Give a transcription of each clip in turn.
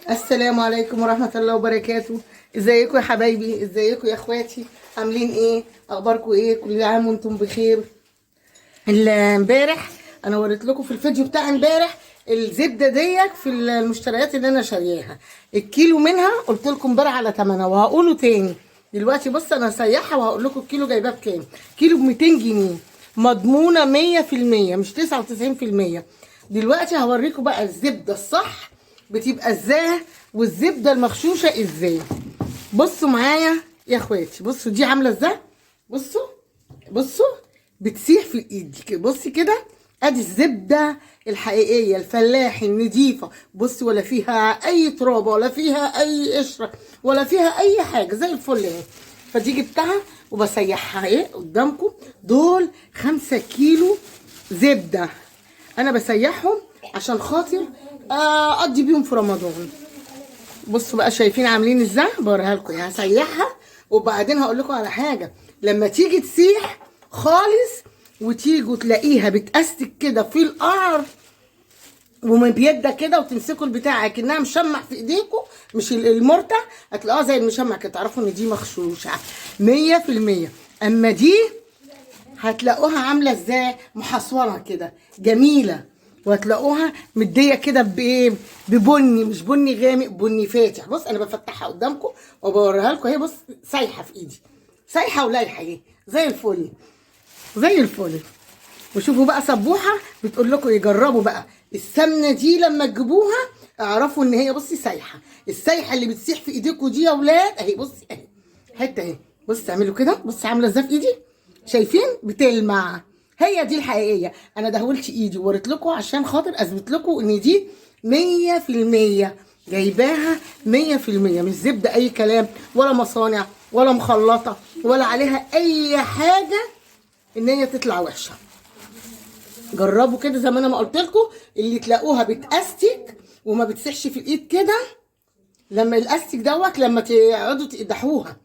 السلام عليكم ورحمة الله وبركاته. ازيكم يا حبايبي، ازيكم يا اخواتي، عاملين ايه؟ اخباركم ايه؟ كل عام وانتم بخير. امبارح انا وريت لكم في الفيديو بتاع امبارح الزبده ديت في المشتريات اللي انا شارياها، الكيلو منها قلت لكم امبارح على ثمنها وهقوله تاني دلوقتي. بص انا هسيحها وهقول لكم الكيلو جايباه بكام. كيلو ب 200 جنيه مضمونه 100% مش 99%. دلوقتي هوريكم بقى الزبده الصح بتبقى ازاي والزبده المغشوشه ازاي. بصوا معايا يا اخواتي، بصوا دي عامله ازاي. بصوا بصوا بتسيح في الايد كده. بصي كده، ادي الزبده الحقيقيه الفلاحي النظيفه. بصي ولا فيها اي ترابه ولا فيها اي قشره ولا فيها اي حاجه، زي الفل اهي. فدي جبتها وبسيحها اهي قدامكم. دول 5 كيلو زبده انا بسيحهم عشان خاطر اقضي بيهم في رمضان. بصوا بقى شايفين عاملين ازاي؟ بوريها لكم. هسيحها وبعدين هقول لكم على حاجه. لما تيجي تسيح خالص وتيجوا تلاقيها بتأستك كده في القعر ومن بيدك كده وتمسكوا البتاع كأنها مشمع في ايديكم، مش المرتع، هتلاقوها زي المشمع كده، تعرفوا ان دي مغشوشه 100%. اما دي هتلاقوها عامله ازاي؟ محصوره كده جميله، وهتلاقوها مديه كده بايه؟ ببني، مش بني غامق، بني فاتح. بص انا بفتحها قدامكم وبوريها لكم اهي. بص سايحه في ايدي، سايحه ولايحه اهي زي الفل زي الفل. وشوفوا بقى سبوحه بتقول لكم يجربوا بقى السمنه دي لما تجيبوها اعرفوا ان هي بصي سايحه. السايحه اللي بتسيح في ايديكم دي يا ولاد اهي. بصي اهي حته اهي. بص اعملوا كده، بص عامله ازاي في ايدي، شايفين؟ بتلمع. هي دي الحقيقيه. انا دهولت ايدي ووريت لكم عشان خاطر اثبت لكم ان دي 100% جايباها 100%، مش زبده اي كلام ولا مصانع ولا مخلطه ولا عليها اي حاجه ان هي تطلع وحشه. جربوا كده زي ما انا ما قلت لكم. اللي تلاقوها بتأستك وما بتسحش في الايد كده، لما الاستك دوت لما تقعدوا تقدحوها.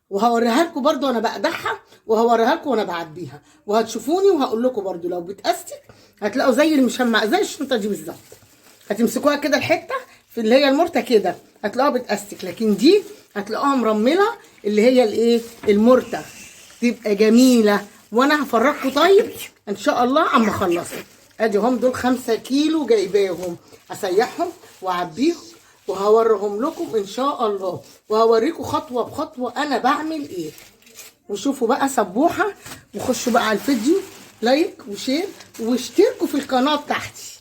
وهوريها لكم برده وانا بقدحها، وهوريها لكم وانا بعبيها، وهتشوفوني وهقول لكم برده لو بتأستك هتلاقوا زي المشمع زي الشنطه دي بالظبط. هتمسكوها كده الحته في اللي هي المرته كده هتلاقوها بتأستك، لكن دي هتلاقوها مرمله اللي هي الايه؟ المرته. تبقى جميله. وانا هفرجكم طيب ان شاء الله عم اخلصهم. ادي هم دول 5 كيلو جايباهم، اسيحهم واعبيهم وهوريهم لكم ان شاء الله، وهوريكم خطوه بخطوه انا بعمل ايه. وشوفوا بقى سبوحه، وخشوا بقى على الفيديو لايك وشير واشتركوا في القناه بتاعتي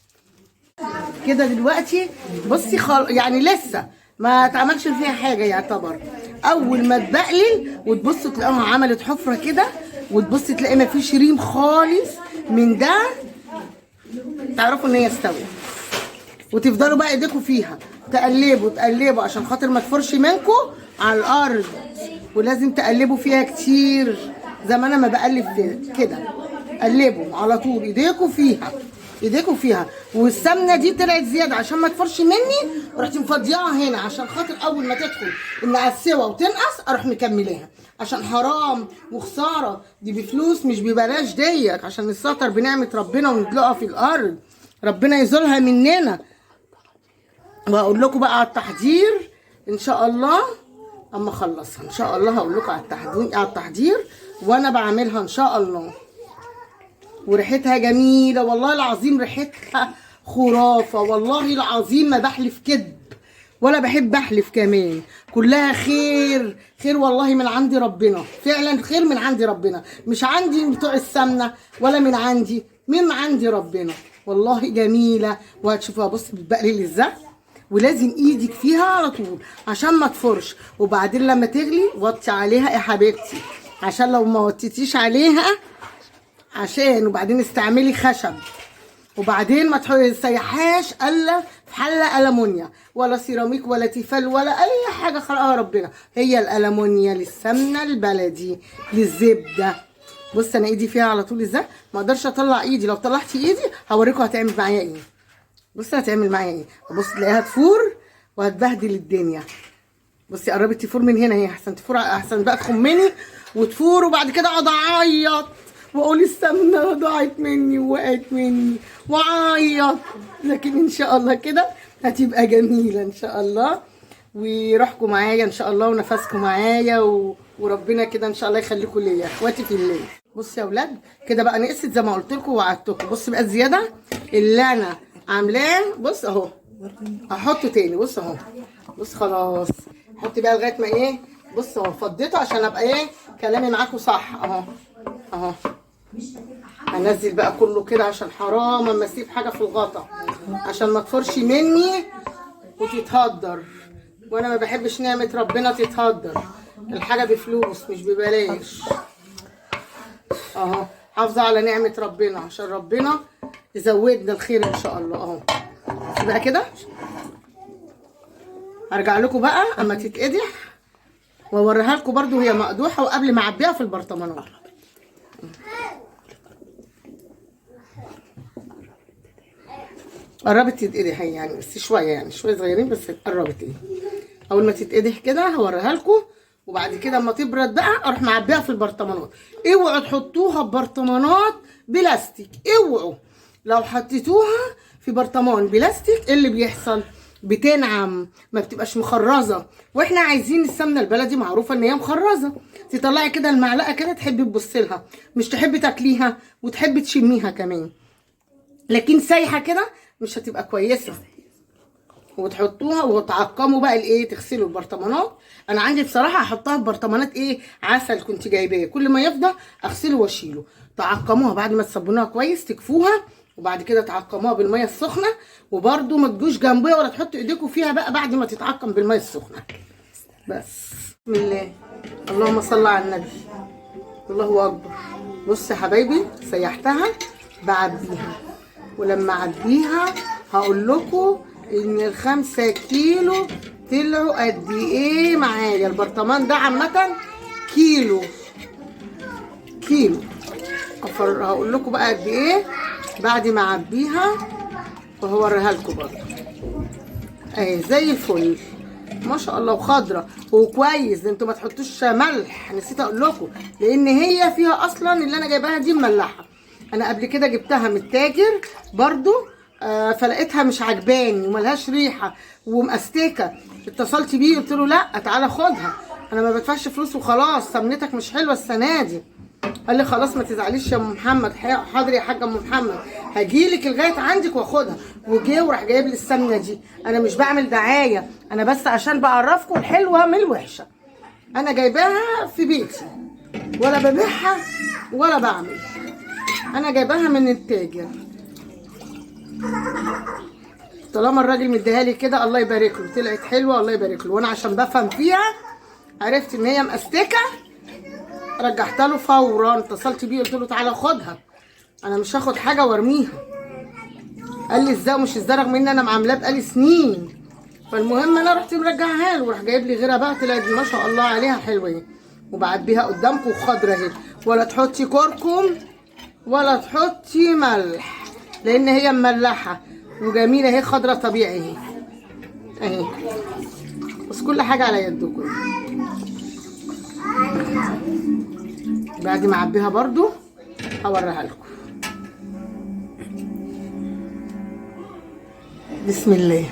كده. دلوقتي بصي يعني لسه ما اتعملش فيها حاجه يعتبر. اول ما تبقلل وتبصوا تلاقوها عملت حفره كده، وتبصي تلاقي ما فيش ريم خالص من ده، تعرفوا ان هي استوت. وتفضلوا بقى ايديكم فيها تقلبوا تقلبوا عشان خاطر ما تفرش منكم على الارض. ولازم تقلبوا فيها كتير زي ما انا ما بقلب فيها كده. قلبوا على طول ايديكم فيها، ايديكم فيها. والسمنه دي طلعت زياده عشان ما تفرش مني، رحت مفضياها هنا عشان خاطر اول ما تدخل ان على السوا وتنقص اروح مكملاها، عشان حرام وخساره. دي بفلوس مش ببلاش ديت، عشان نستر بنعمه ربنا وندلقها في الارض، ربنا يزولها مننا. وهقول لكم بقى على التحضير ان شاء الله اما اخلصها. ان شاء الله هقول لكم على التحضير وانا بعملها ان شاء الله. وريحتها جميله والله العظيم، ريحتها خرافه والله العظيم، ما بحلف كذب ولا بحب احلف كمان. كلها خير خير والله من عند ربنا، فعلا خير من عند ربنا، مش عندي بتوع السمنه ولا من عندي، من عند ربنا والله جميله. وهتشوفوها بص بتبقلل ازاي، ولازم ايدك فيها على طول عشان ما تفرش. وبعدين لما تغلي وطي عليها يا حبيبتي، عشان لو ما وطيتيش عليها عشان. وبعدين استعملي خشب، وبعدين ما تسيحهاش الا في حله المونيا، ولا سيراميك ولا تيفال ولا اي حاجه خلقها ربنا. هي الالمونيا للسمنه البلدي للزبده. بص انا ايدي فيها على طول ازاي، ما اقدرش اطلع ايدي. لو طلعتي ايدي هوريكم هتعمل معايا ايه. بصي هتعمل معايا ايه. بص تلاقيها تفور وهتبهدل الدنيا. بصي قربت تفور من هنا اهي، احسن تفور احسن بقى تخمني وتفور. وبعد كده اقعد اعيط واقول السمنه ضاعت مني ووقعت مني واعيط. لكن ان شاء الله كده هتبقى جميله ان شاء الله. وروحكم معايا ان شاء الله ونفسكم معايا وربنا كده ان شاء الله يخليكم ليا اخواتي في الله. بصوا يا اولاد كده بقى نقصت زي ما قلت لكم ووعدتكم. بص بقى الزياده اللي انا عاملاه، بص اهو هحطه تاني. بص اهو، بص خلاص حط بقى لغايه ما ايه، بص اهو فضيته عشان ابقى ايه كلامي معاكم صح. اهو اهو هنزل بقى كله كده عشان حرام اما اسيب حاجه في الغطا عشان ما تفرش مني وتتهدر، وانا ما بحبش نعمه ربنا تتهدر، الحاجه بفلوس مش ببلاش. اهو حافظه على نعمه ربنا عشان ربنا يزودنا الخير ان شاء الله. اهو بقى كده هرجع لكم بقى اما تتقدح واوريها لكم برده وهي مقدوحه وقبل ما اعبيها في البرطمانات. قربت تتقدح هي يعني، بس شويه يعني شويه صغيرين بس قربت ايه. اول ما تتقدح كده هوريها لكم، وبعد كده اما تبرد بقى اروح معبيها في البرطمانات. اوعوا تحطوها ببرطمانات بلاستيك، اوعوا. لو حطيتوها في برطمان بلاستيك ايه اللي بيحصل؟ بتنعم، ما بتبقاش مخرزه، واحنا عايزين السمنه البلدي معروفه ان هي مخرزه. تطلعي كده المعلقه كده تحبي تبصي لها، مش تحبي تاكليها وتحبي تشميها كمان، لكن سايحه كده مش هتبقى كويسه. وتحطوها وتعقموا بقى الايه، تغسلوا البرطمانات. انا عندي بصراحه احطها في برطمانات ايه عسل كنت جايباه، كل ما يفضى اغسله واشيله. تعقموها بعد ما تصبنوها كويس تكفوها، وبعد كده تعقموها بالميه السخنه، وبرده ما تجوش جنبها ولا تحطوا ايديكم فيها بقى بعد ما تتعقم بالميه السخنه. بس بسم الله، اللهم صل على النبي، الله اكبر. بص يا حبايبي سيحتها بعبيها، ولما اعبيها هقول لكم ان ال5 كيلو طلعوا قد ايه معايا. البرطمان ده عامه كيلو هقول لكم بقى قد ايه بعد ما اعبيها وهوريها لكم برضه. اهي زي الفل ما شاء الله وخضره وكويس. ده انتوا ما تحطوش ملح، نسيت اقول لكم، لان هي فيها اصلا اللي انا جايباها دي مملحه. انا قبل كده جبتها من التاجر برضو فلقيتها مش عجباني وملهاش ريحه ومأستكه. اتصلت بيه قلت له لا تعالى خدها، انا ما بدفعش فلوس وخلاص، سمنتك مش حلوه السنه دي. قال لي خلاص ما تزعليش يا ام محمد. حاضر يا حاجه ام محمد، هجيلك لغايه عندك واخدها. وجه وراح جايب لي السمنه دي. انا مش بعمل دعايه، انا بس عشان بعرفكم الحلوه من الوحشه. انا جايباها في بيتي ولا ببيعها ولا بعمل، انا جايباها من التاجر. طالما الراجل مديها لي كده الله يبارك له، طلعت حلوه الله يبارك له. وانا عشان بفهم فيها عرفت ان هي مأستكه، رجعتها له فورا. اتصلت بيه قلت له تعالى خدها، انا مش هاخد حاجه وارميها. قال لي ازاي ومش ازاي، رغم ان انا معاملاه بقالي سنين. فالمهم انا رحت مرجعها له وراح جايب لي غيرها بقى، طلعت ما شاء الله عليها حلوه اهي. وبعبيها قدامكم خضره اهي، ولا تحطي كركم ولا تحطي ملح لان هي مملحه وجميله اهي، خضره طبيعي اهي اهي. بس كل حاجه على يدكم. بعد ما اعبيها برضو هوريها لكم. بسم الله.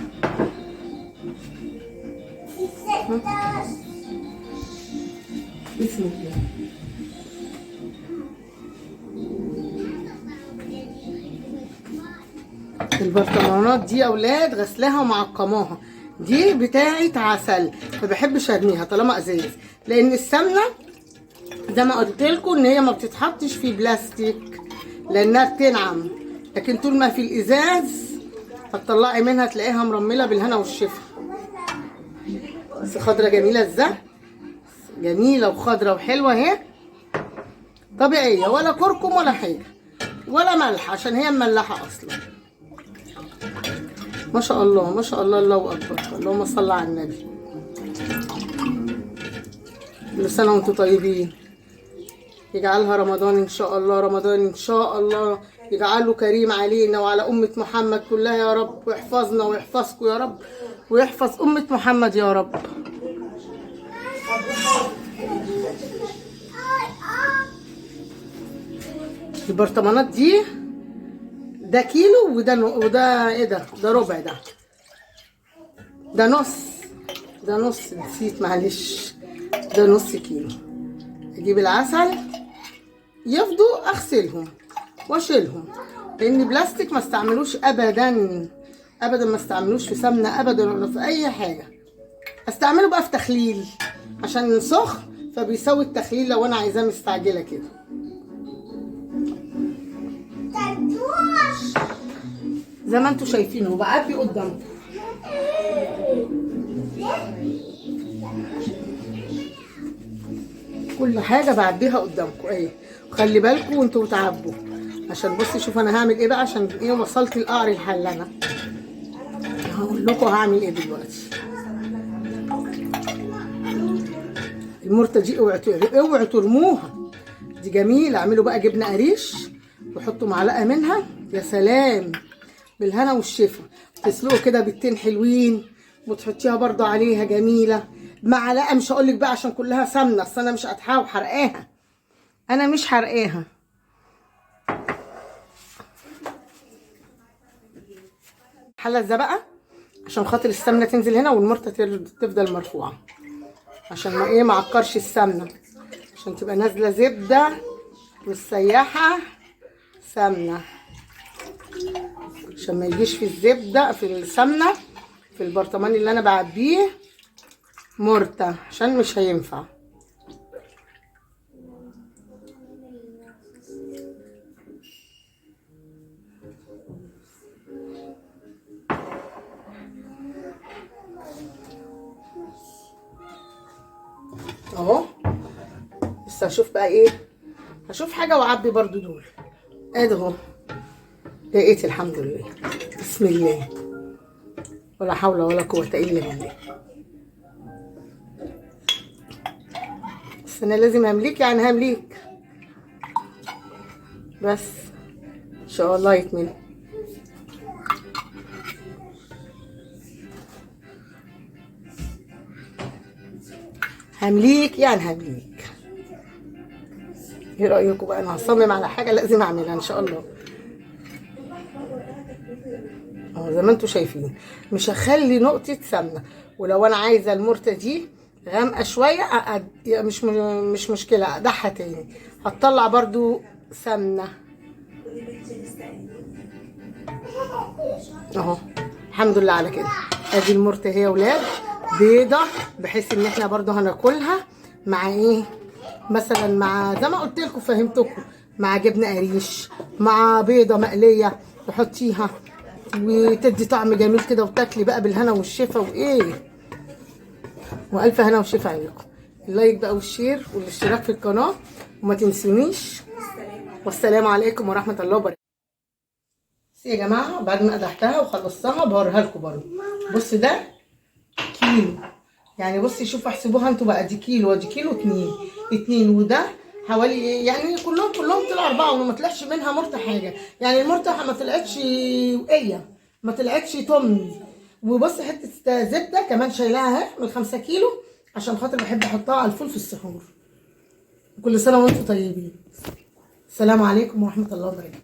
بسم الله. البرطمانات دي يا اولاد غسلاها ومعقماها، دي بتاعت عسل، ما بحبش ارميها طالما ازاز، لان السمنه زي ما قلت لكم ان هي ما بتتحطش في بلاستيك لانها بتنعم، لكن طول ما في الازاز هتطلعي منها تلاقيها مرمله بالهنا والشفا. بس خضره جميله ازاي، جميله وخضره وحلوه اهي طبيعيه، ولا كركم ولا حاجه ولا ملح عشان هي مملحه اصلا. ما شاء الله ما شاء الله، الله اكبر، اللهم صل على النبي. كل سنه وانتم طيبين، يجعلها رمضان ان شاء الله، رمضان ان شاء الله يجعله كريم علينا وعلى امه محمد كلها يا رب، ويحفظنا ويحفظكم يا رب، ويحفظ امه محمد يا رب. البرطمانات دي ده كيلو وده ايه ده ربع ده. ده نص نسيت معلش، ده نص كيلو. اجيب العسل، يفضوا اغسلهم واشيلهم، لان بلاستيك ما استعملوش ابدا ابدا، ما استعملوش في سمنه ابدا ولا في اي حاجه. استعمله بقى في تخليل عشان سخن، فبيسوي التخليل لو انا عايزاه مستعجله كده. زي ما انتوا شايفين هو بعبي قدامكم. كل حاجه بعبيها قدامكم اهي، خلي بالكم وانتوا بتعبوا. عشان بصي شوف انا هعمل ايه بقى، عشان ايه وصلت لقعر الحله. انا هقول لكم هعمل ايه دلوقتي. المرته دي اوعوا ترموها، دي جميله. اعملوا بقى جبنه قريش وحطوا معلقه منها، يا سلام، بالهنا والشفا. تسلقوا كده بيضتين حلوين وتحطيها برضو عليها، جميله. معلقه، مش هقول لك بقى عشان كلها سمنه، اصل انا مش قاطعاها وحرقاها، انا مش حرقاها. حله ده بقى عشان خاطر السمنه تنزل هنا والمرته تفضل مرفوعه، عشان ما ايه معكرش السمنه، عشان تبقى نازله زبده والسياحه سمنه، عشان ما يجيش في الزبده في السمنه في البرطمان اللي انا بعبيه مرته، عشان مش هينفع. اهو بس هشوف بقى ايه، هشوف حاجه واعبي برضو دول. ادي اهو لقيت، الحمد لله، بسم الله، ولا حول ولا قوه الا بالله. بس انا لازم امليك، يعني همليك بس ان شاء الله يكمل. همليك يعني همليك. ايه رايكم بقى؟ انا هصمم على حاجه لازم اعملها ان شاء الله. زي ما انتوا شايفين مش هخلي نقطه سمنه. ولو انا عايزه المرته دي غامقه شويه مش مشكله، اقدحها تاني، هتطلع برضو سمنه. اهو الحمد لله على كده. ادي المرته هي يا ولاد بيضه، بحيث ان احنا برضو هناكلها مع ايه، مثلا مع زي ما قلت لكم فهمتكم، مع جبنه قريش، مع بيضه مقليه تحطيها وتدي طعم جميل كده، وتاكلي بقى بالهنا والشفا وايه، والف هنا وشفا عليكم. اللايك بقى والشير والاشتراك في القناه، وما تنسونيش. والسلام عليكم ورحمه الله وبركاته. يا جماعه بعد ما قدحتها وخلصتها بوريها لكم برضه. بص ده كيلو، يعني بصي شوفوا احسبوها انتوا بقى، دي كيلو ودي كيلو، اتنين وده حوالي، يعني كلهم طلعوا 4 وما طلعش منها مرته حاجه. يعني المرته ما طلعتش وقيه، ما طلعتش تمن. وبصي حته زبده كمان شايلاها اهي من 5 كيلو، عشان خاطر بحب احطها على الفول في السحور. كل سنه وانتم طيبين. السلام عليكم ورحمه الله وبركاته.